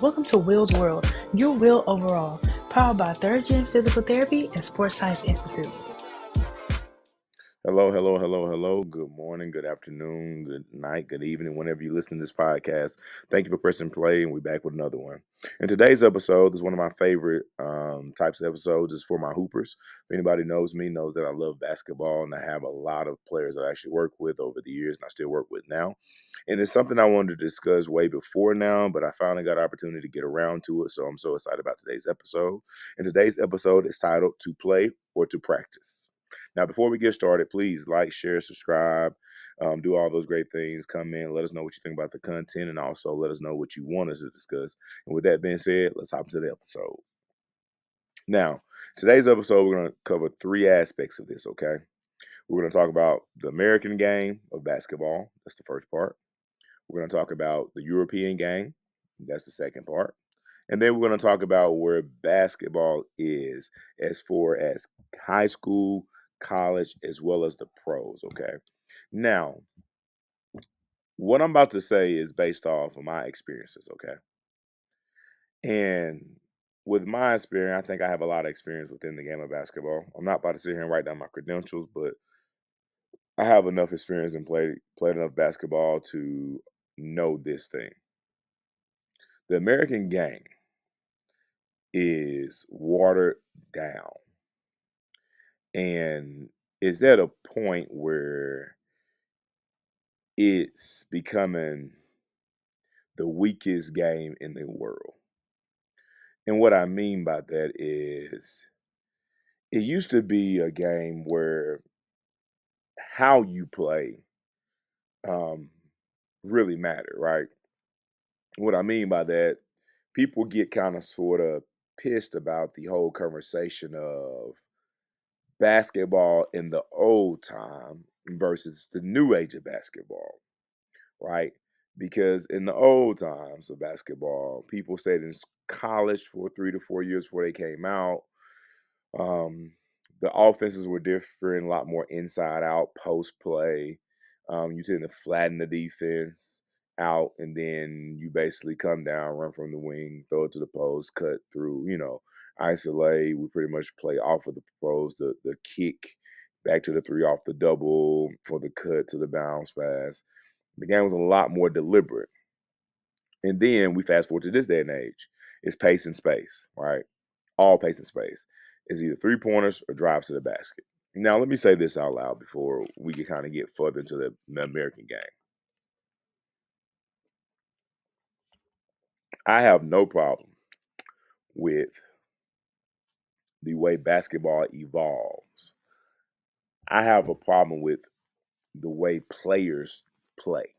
Welcome to Will's World, your will overall, powered by Third Gen Physical Therapy and Sports Science Institute. Hello, hello, hello, hello. Good morning, good afternoon, good night, good evening, whenever you listen to this podcast. Thank you for pressing play, and we're back with another one. And today's episode is one of my favorite types of episodes. Is for my hoopers. If anybody knows me, knows that I love basketball, and I have a lot of players that I actually work with over the years, and I still work with now. And it's something I wanted to discuss way before now, but I finally got an opportunity to get around to it. So I'm so excited about today's episode. And today's episode is titled "To Play or to Practice." Now, before we get started, please like, share, subscribe, do all those great things. Come in, let us know what you think about the content, and also let us know what you want us to discuss. And with that being said, let's hop into the episode. Now, today's episode, we're going to cover three aspects of this, okay? We're going to talk about the American game of basketball. That's the first part. We're going to talk about the European game. That's the second part. And then we're going to talk about where basketball is as far as high school, college, as well as the pros. Okay. Now, what I'm about to say is based off of my experiences. Okay. And with my experience, I think I have a lot of experience within the game of basketball. I'm not about to sit here and write down my credentials, but I have enough experience and played enough basketball to know this thing. The American game is watered down and is at a point where it's becoming the weakest game in the world. And what I mean by that is it used to be a game where how you play um, really mattered, right? What I mean by that, people get kind of sort of pissed about the whole conversation of basketball in the old time versus the new age of basketball, right? Because in the old times of basketball, people stayed in college for 3 to 4 years before they came out. Um, the offenses were different, a lot more inside out, post play. You tend to flatten the defense out, and then you basically come down, run from the wing, throw it to the post, cut through, isolate. We pretty much play off of the post, the kick back to the three off the double for the cut to the bounce pass. The game was a lot more deliberate. And then we fast forward to this day and age. It's pace and space, right? All pace and space. It's either three pointers or drives to the basket. Now, let me say this out loud before we can kind of get further into the American game. I have no problem with the way basketball evolves. I have a problem with the way players play.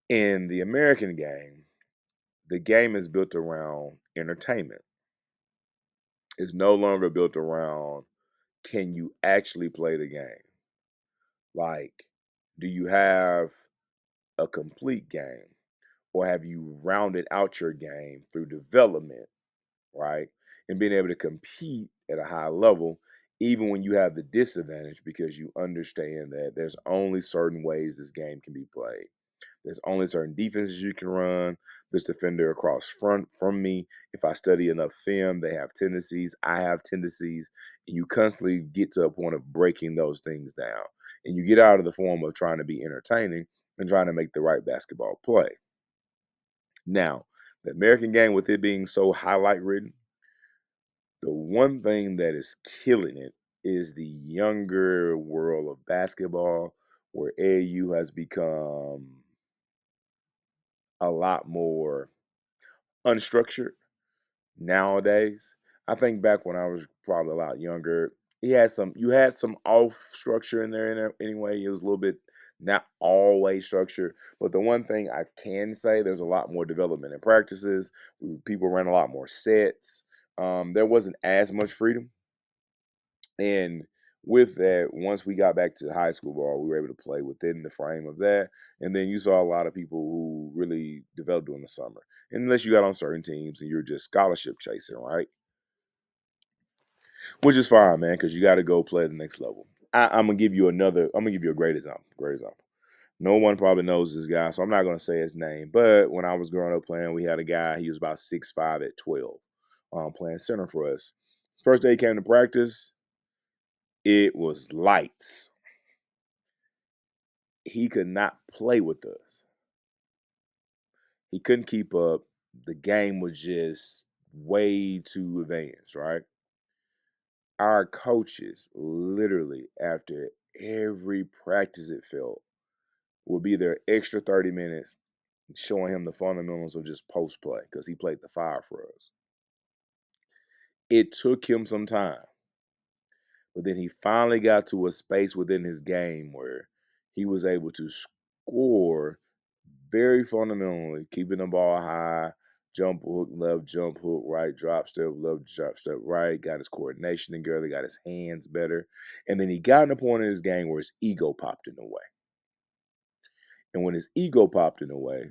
In the American game, the game is built around entertainment. It's no longer built around can you actually play the game? Like, do you have a complete game? Or have you rounded out your game through development, right? And being able to compete at a high level, even when you have the disadvantage, because you understand that there's only certain ways this game can be played. There's only certain defenses you can run. This defender across front from me, if I study enough film, they have tendencies. I have tendencies. And you constantly get to a point of breaking those things down. And you get out of the form of trying to be entertaining and trying to make the right basketball play. Now, the American game, with it being so highlight ridden, the one thing that is killing it is the younger world of basketball, where AAU has become a lot more unstructured nowadays. I think back when I was probably a lot younger, you had some off structure in there anyway. It was a little bit not always structured, but the one thing I can say, there's a lot more development in practices. People ran a lot more sets. There wasn't as much freedom, and with that, once we got back to high school ball, we were able to play within the frame of that. And then you saw a lot of people who really developed during the summer. Unless you got on certain teams and you're just scholarship chasing, right? Which is fine, man, because you got to go play at the next level. I'm gonna give you a great example. Great example. No one probably knows this guy, so I'm not going to say his name. But when I was growing up playing, we had a guy, he was about 6'5" at 12, playing center for us. First day he came to practice, it was lights. He could not play with us. He couldn't keep up. The game was just way too advanced, right? Our coaches, literally, after every practice, it felt, would be there extra 30 minutes showing him the fundamentals of just post play because he played the five for us. It took him some time, but then he finally got to a space within his game where he was able to score very fundamentally, keeping the ball high, jump hook, left, jump hook, right, drop step, left, drop step, right, got his coordination together, got his hands better. And then he got in a point in his game where his ego popped in the way. And when his ego popped in the way,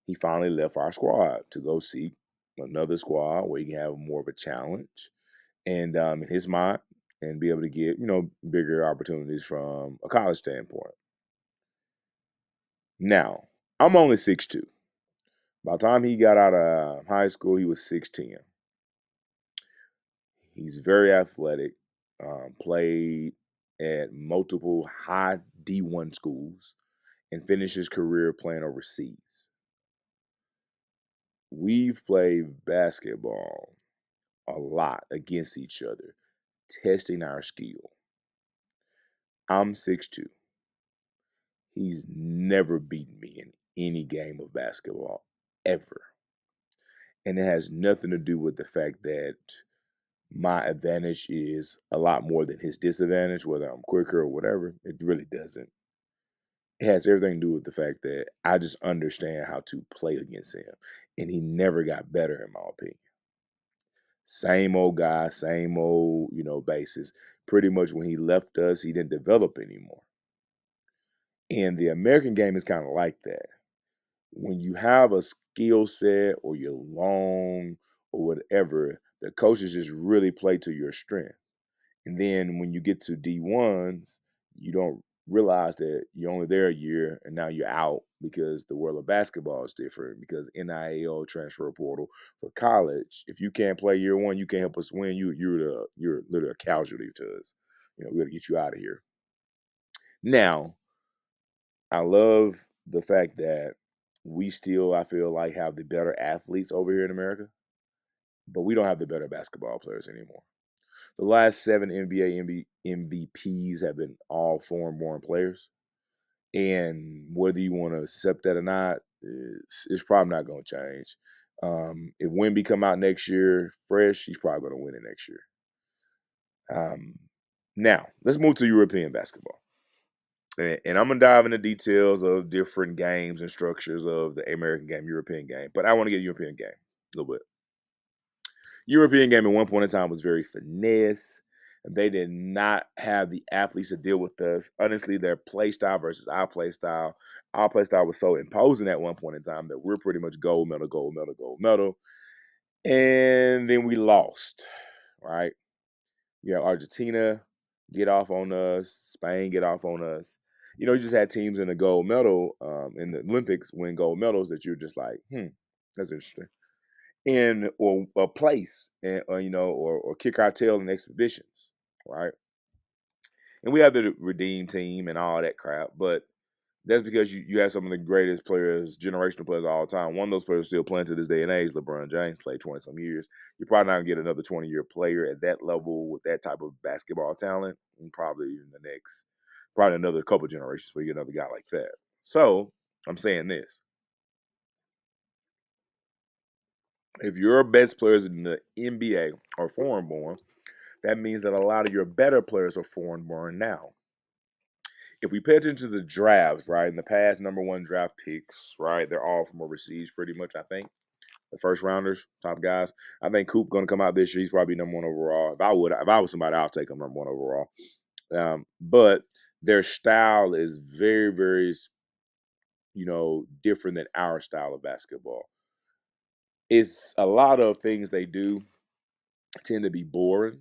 he finally left our squad to go seek another squad where he can have more of a challenge and in his mind and be able to get, bigger opportunities from a college standpoint. Now, I'm only 6'2". By the time he got out of high school, he was 6'10". He's very athletic, played at multiple high D1 schools, and finished his career playing overseas. We've played basketball a lot against each other, testing our skill. I'm 6'2". He's never beaten me in any game of basketball, ever. And it has nothing to do with the fact that my advantage is a lot more than his disadvantage, whether I'm quicker or whatever. It really doesn't. It has everything to do with the fact that I just understand how to play against him. And he never got better, in my opinion. Same old guy, same old, basis. Pretty much when he left us, he didn't develop anymore. And the American game is kind of like that. When you have a skill set or you're long or whatever, the coaches just really play to your strength. And then when you get to D1s, you don't realize that you're only there a year and now you're out because the world of basketball is different because NIL transfer portal for college. If you can't play year one, you can't help us win. You're literally a casualty to us. We got to get you out of here. Now, I love the fact that we still, I feel like, have the better athletes over here in America, but we don't have the better basketball players anymore. The last 7 NBA MVPs have been all foreign-born players, and whether you want to accept that or not, it's probably not going to change. If Wemby come out next year fresh, he's probably going to win it next year. Now, let's move to European basketball. And I'm going to dive into details of different games and structures of the American game, European game. But I want to get European game a little bit. European game at one point in time was very finesse. They did not have the athletes to deal with us. Honestly, their play style versus our play style was so imposing at one point in time that we're pretty much gold medal, gold medal, gold medal. And then we lost, right? Argentina get off on us, Spain get off on us. You just had teams in the gold medal in the Olympics win gold medals that you're just like, that's interesting. And or a place, and or kick our tail in exhibitions, right? And we have the redeem team and all that crap, but that's because you have some of the greatest players, generational players of all time. One of those players still playing to this day and age. LeBron James played 20 some years. You're probably not gonna get another 20-year player at that level with that type of basketball talent. And probably in the next, probably another couple generations before you get another guy like that. So I'm saying this: if your best players in the NBA are foreign born, that means that a lot of your better players are foreign born now. If we pay attention to the drafts, right, in the past number one draft picks, right, they're all from overseas pretty much, I think. The first rounders, top guys. I think Coop gonna come out this year. He's probably number one overall. If I was somebody, I'll take him number one overall. But their style is very, very, different than our style of basketball. It's a lot of things they do tend to be boring.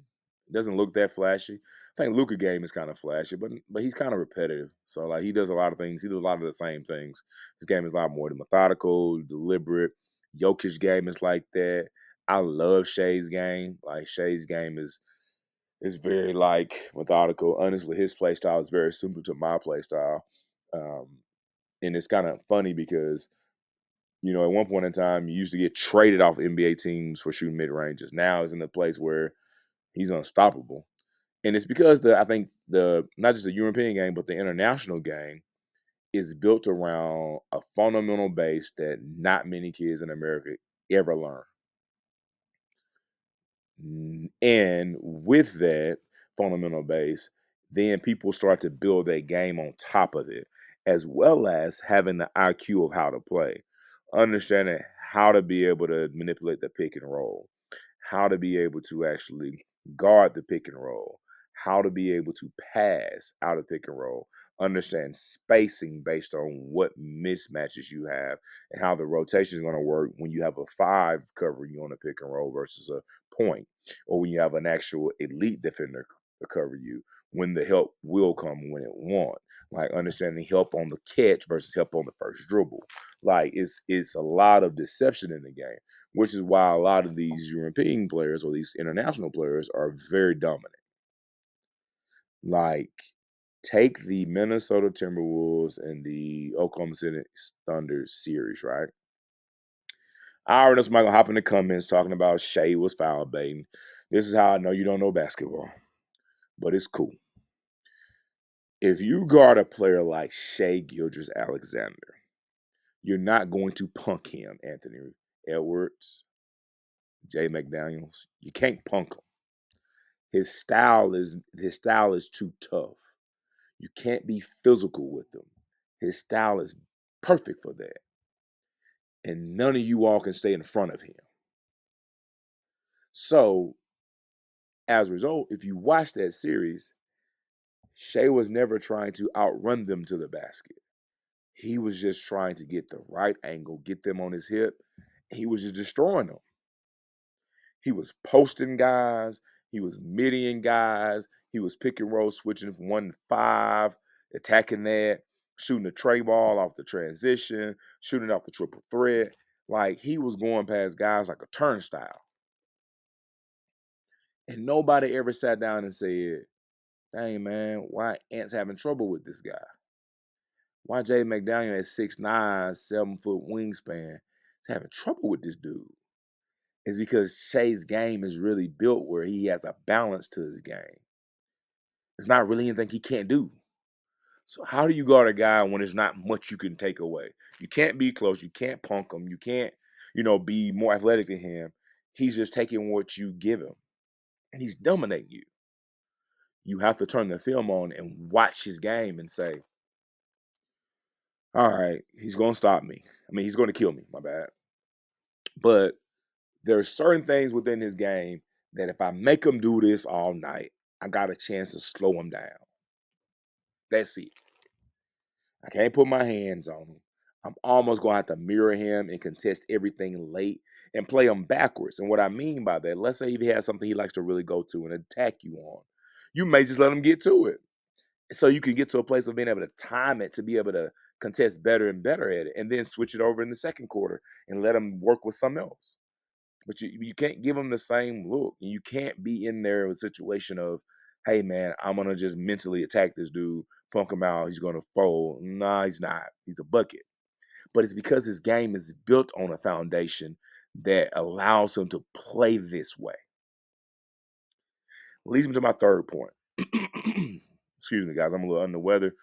It doesn't look that flashy. I think Luka game is kind of flashy, but he's kind of repetitive. So like he does a lot of things. He does a lot of the same things. His game is a lot more methodical, deliberate. Jokic game is like that. I love Shay's game. Like Shay's game is very like methodical. Honestly, his play style is very similar to my play style. Um, and it's kind of funny because at one point in time, you used to get traded off NBA teams for shooting mid ranges. Now he's in a place where he's unstoppable, and it's because I think the not just the European game, but the international game is built around a fundamental base that not many kids in America ever learn. And with that fundamental base, then people start to build their game on top of it, as well as having the IQ of how to play, understanding how to be able to manipulate the pick and roll, how to be able to actually guard the pick and roll, how to be able to pass out of pick and roll, understand spacing based on what mismatches you have, and how the rotation is going to work when you have a five covering you on a pick and roll versus a point, or when you have an actual elite defender to cover you, when the help will come when it wants. Like understanding help on the catch versus help on the first dribble. Like it's a lot of deception in the game, which is why a lot of these European players or these international players are very dominant. Like take the Minnesota Timberwolves and the Oklahoma City Thunder series, right? I already know somebody gonna hop in the comments talking about Shea was foul baiting. This is how I know you don't know basketball, but it's cool. If you guard a player like Shea Gilders Alexander, you're not going to punk him, Anthony Edwards, Jay McDaniels. You can't punk him. His style is too tough. You can't be physical with him. His style is perfect for that. And none of you all can stay in front of him. So, as a result, if you watch that series, Shea was never trying to outrun them to the basket. He was just trying to get the right angle, get them on his hip. He was just destroying them. He was posting guys. He was middying guys. He was pick and roll, switching from 1 to 5, attacking that, shooting the tray ball off the transition, shooting off the triple threat. Like he was going past guys like a turnstile. And nobody ever sat down and said, dang, man, why Ant's having trouble with this guy? Why Jay McDaniel at 6'9", 7-foot wingspan is having trouble with this dude? It's because Shay's game is really built where he has a balance to his game. It's not really anything he can't do. So how do you guard a guy when there's not much you can take away? You can't be close. You can't punk him. You can't, be more athletic than him. He's just taking what you give him, and he's dominating you. You have to turn the film on and watch his game and say, all right, he's going to stop me. I mean, he's going to kill me, my bad. But there are certain things within his game that if I make him do this all night, I got a chance to slow him down. That's it. I can't put my hands on him. I'm almost going to have to mirror him and contest everything late and play him backwards. And what I mean by that, let's say he has something he likes to really go to and attack you on. You may just let him get to it. So you can get to a place of being able to time it to be able to contest better and better at it and then switch it over in the second quarter and let him work with something else. But you can't give him the same look. And you can't be in there with a situation of, hey man, I'm gonna just mentally attack this dude, punk him out, he's gonna fold. Nah, he's not. He's a bucket. But it's because his game is built on a foundation that allows him to play this way. Leads me to my third point. Excuse me, guys. I'm a little under the weather,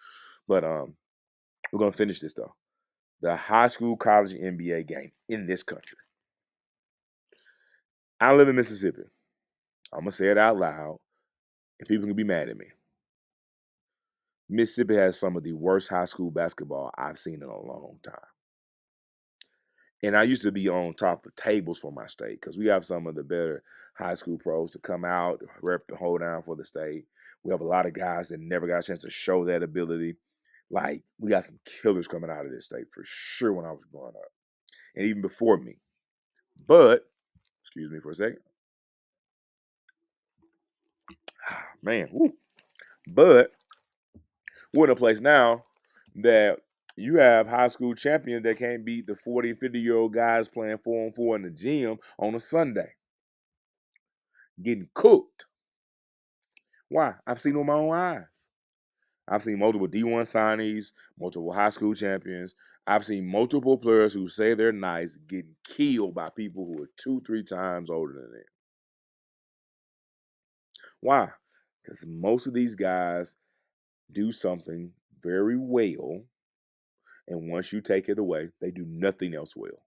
but we're gonna finish this though. The high school, college, and NBA game in this country. I live in Mississippi. I'm gonna say it out loud, and people can be mad at me. Mississippi has some of the worst high school basketball I've seen in a long time. And I used to be on top of tables for my state because we have some of the better high school pros to come out, rep and hold down for the state. We have a lot of guys that never got a chance to show that ability. Like, we got some killers coming out of this state for sure when I was growing up, and even before me. But, excuse me for a second. Man, woo. But we're in a place now that you have high school champions that can't beat the 40 and 50-year-old guys playing 4-on-4 in the gym on a Sunday, getting cooked. Why? I've seen it with my own eyes. I've seen multiple D1 signees, multiple high school champions. I've seen multiple players who say they're nice getting killed by people who are 2, 3 times older than them. Why? Because most of these guys do something very well, and once you take it away, they do nothing else well.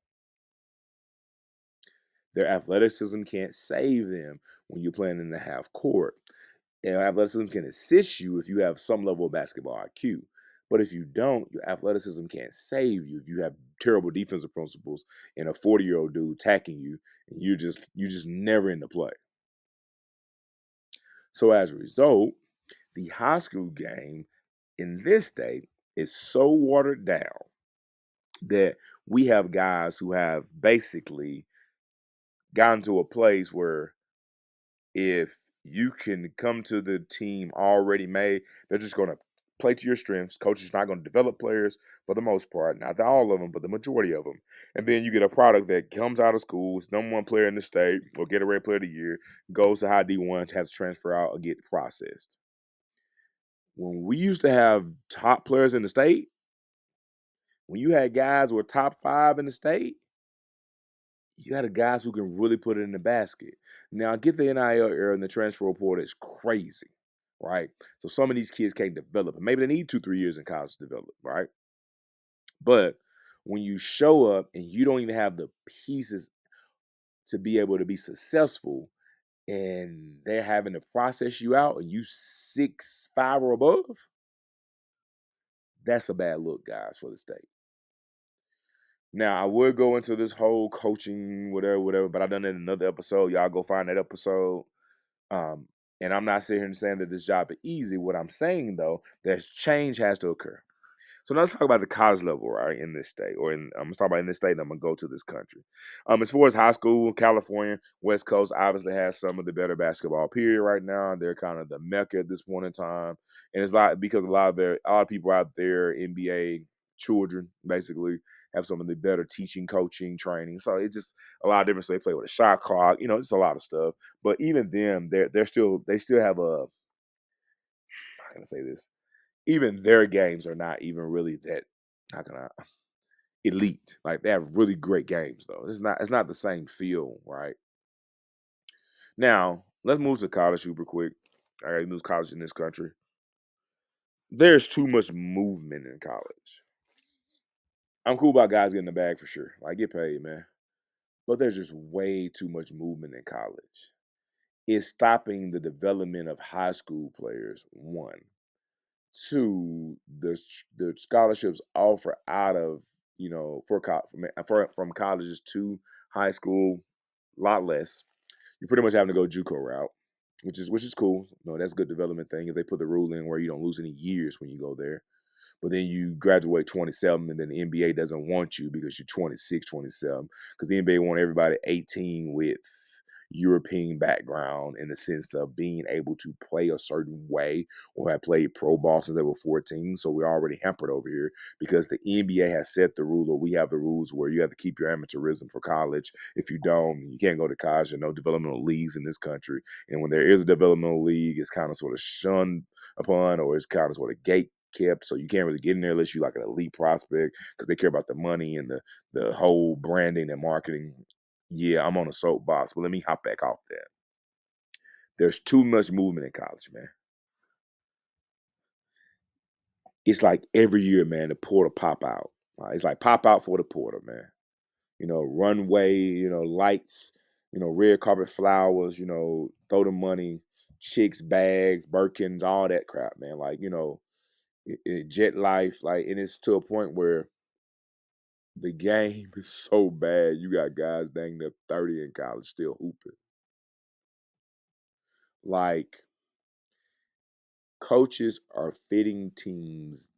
Their athleticism can't save them when you're playing in the half court. And athleticism can assist you if you have some level of basketball IQ. But if you don't, your athleticism can't save you if you have terrible defensive principles and a 40-year-old dude attacking you and you just never in the play. So as a result, the high school game in this state is so watered down that we have guys who have basically gotten to a place where if you can come to the team already made, they're just going to play to your strengths. Coach is not going to develop players for the most part, not all of them, but the majority of them. And then you get a product that comes out of school, is number one player in the state, or get a red player of the year, goes to high D1, has to transfer out or get processed. When we used to have top players in the state, when you had guys who were top 5 in the state, you had the guys who can really put it in the basket. Now, get the NIL era and the transfer portal is crazy, right? So some of these kids can't develop. And maybe they need 2, 3 years in college to develop, right? But when you show up and you don't even have the pieces to be able to be successful, and they're having to process you out, and you 6'5" or above, that's a bad look, guys, for the state. Now, I would go into this whole coaching, whatever, whatever, but I've done it in another episode. Y'all go find that episode. Um, and I'm not sitting here and saying that this job is easy. What I'm saying though, there's change has to occur. So now let's talk about the college level, right, in this state, or I'm gonna talk about in this state, and I'm gonna go to this country. As far as high school, California, West Coast obviously has some of the better basketball. Period. Right now, they're kind of the mecca at this point in time, and it's like because a lot of people out there, NBA children, basically have some of the better teaching, coaching, training. So it's just a lot of different. So they play with a shot clock, it's a lot of stuff. But even them, they still have a how can I say this? Even their games are not even really that. How can I elite? Like they have really great games though. It's not the same feel, right? Now let's move to college super quick. I gotta move college in this country. There's too much movement in college. I'm cool about guys getting the bag for sure. Like get paid, man. But there's just way too much movement in college. It's stopping the development of high school players. One, two, the scholarships offer out of from colleges to high school, a lot less. You're pretty much having to go JUCO route, which is cool. That's a good development thing if they put the rule in where you don't lose any years when you go there. But then you graduate 27, and then the NBA doesn't want you because you're 26, 27, because the NBA want everybody 18 with European background in the sense of being able to play a certain way or have played pro ball since they were 14. So we're already hampered over here because the NBA has set the rule, or we have the rules where you have to keep your amateurism for college. If you don't, you can't go to college. There are no developmental leagues in this country. And when there is a developmental league, it's kind of sort of shunned upon, or it's kind of sort of gate kept, so you can't really get in there unless you're like an elite prospect because they care about the money and the whole branding and marketing. Yeah, I'm on a soapbox, but let me hop back off that. There's too much movement in college, man. It's like every year, man, the portal pop out. It's like pop out for the portal, man. Runway, lights, red carpet flowers, throw the money, chicks, bags, Birkins, all that crap, man. Like, jet life, like, and it's to a point where the game is so bad. You got guys dang near 30 in college still hooping. Like, coaches are fitting teams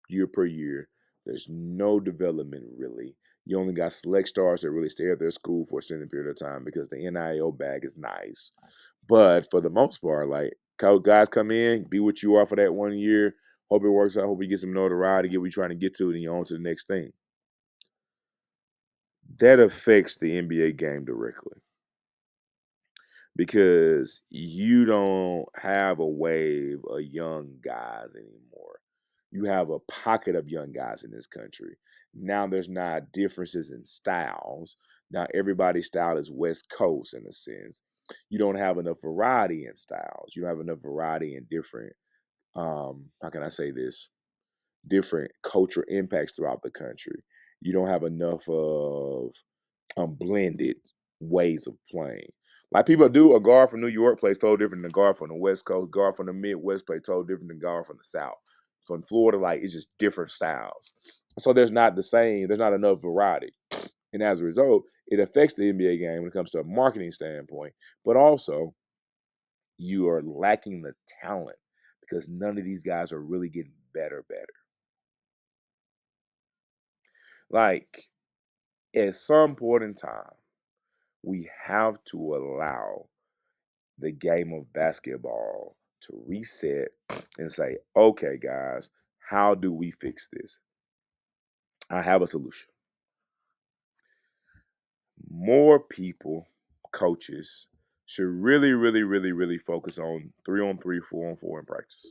year per year. There's no development really. You only got select stars that really stay at their school for a certain period of time because the NIL bag is nice. But for the most part, like Guys come in, be what you are for that 1 year. Hope it works out. Hope you get some notoriety, get what you're trying to get to, and you're on to the next thing. That affects the NBA game directly because you don't have a wave of young guys anymore. You have a pocket of young guys in this country. Now there's not differences in styles. Now everybody's style is West Coast in a sense. You don't have enough variety in styles. You don't have enough variety in different how can I say this? Different cultural impacts throughout the country. You don't have enough of blended ways of playing. Like people do, a guard from New York plays totally different than a guard from the West Coast. Guard from the Midwest plays totally different than guard from the South. From Florida, like it's just different styles. So there's not the same. There's not enough variety, and as a result, it affects the NBA game when it comes to a marketing standpoint. But also, you are lacking the talent because none of these guys are really getting better. Like at some point in time, we have to allow the game of basketball to reset and say, okay, guys, how do we fix this? I have a solution. More people, coaches, should really focus on 3-on-3, 4-on-4 in practice.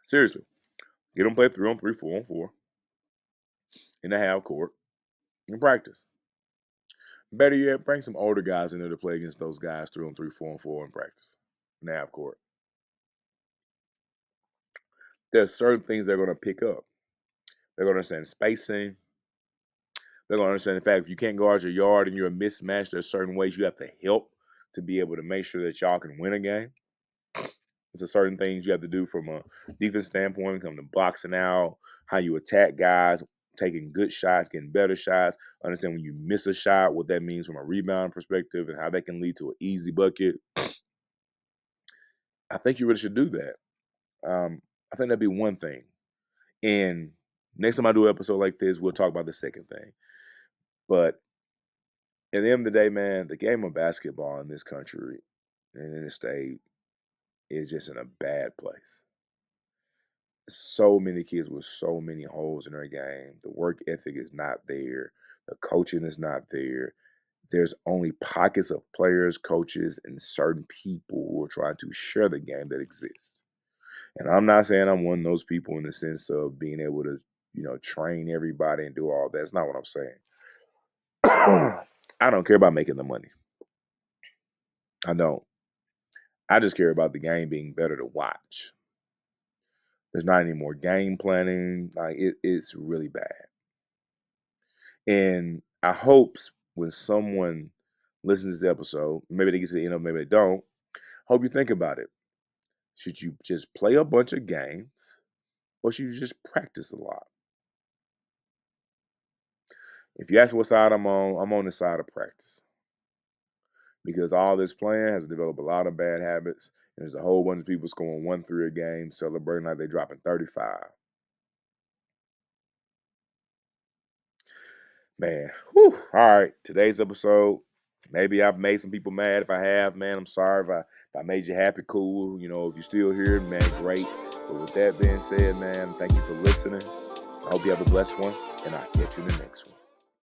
Seriously, get them play 3-on-3, 4-on-4 in the half court in practice. Better yet, bring some older guys in there to play against those guys 3-on-3, 4-on-4 in practice in the half court. There's certain things they're going to pick up. They're going to understand spacing. They're going to understand the fact if you can't guard your yard and you're a mismatch, there's certain ways you have to help to be able to make sure that y'all can win a game. There's certain things you have to do from a defense standpoint, come to boxing out, how you attack guys, taking good shots, getting better shots, understand when you miss a shot, what that means from a rebound perspective and how that can lead to an easy bucket. I think you really should do that. I think that'd be one thing. And next time I do an episode like this, we'll talk about the second thing. But at the end of the day, man, the game of basketball in this country and in this state is just in a bad place. So many kids with so many holes in their game. The work ethic is not there. The coaching is not there. There's only pockets of players, coaches, and certain people who are trying to share the game that exists. And I'm not saying I'm one of those people in the sense of being able to, train everybody and do all that. That's not what I'm saying. I don't care about making the money. I don't. I just care about the game being better to watch. There's not any more game planning. Like it's really bad. And I hope when someone listens to this episode, maybe they get to the end of, maybe they don't. Hope you think about it. Should you just play a bunch of games, or should you just practice a lot? If you ask what side I'm on the side of practice because all this playing has developed a lot of bad habits. And there's a whole bunch of people scoring 1-3 a game, celebrating like they're dropping 35. Man, whew. All right. Today's episode. Maybe I've made some people mad. If I have, man, I'm sorry. If I made you happy, cool. If you're still here, man, great. But with that being said, man, thank you for listening. I hope you have a blessed one, and I'll catch you in the next one.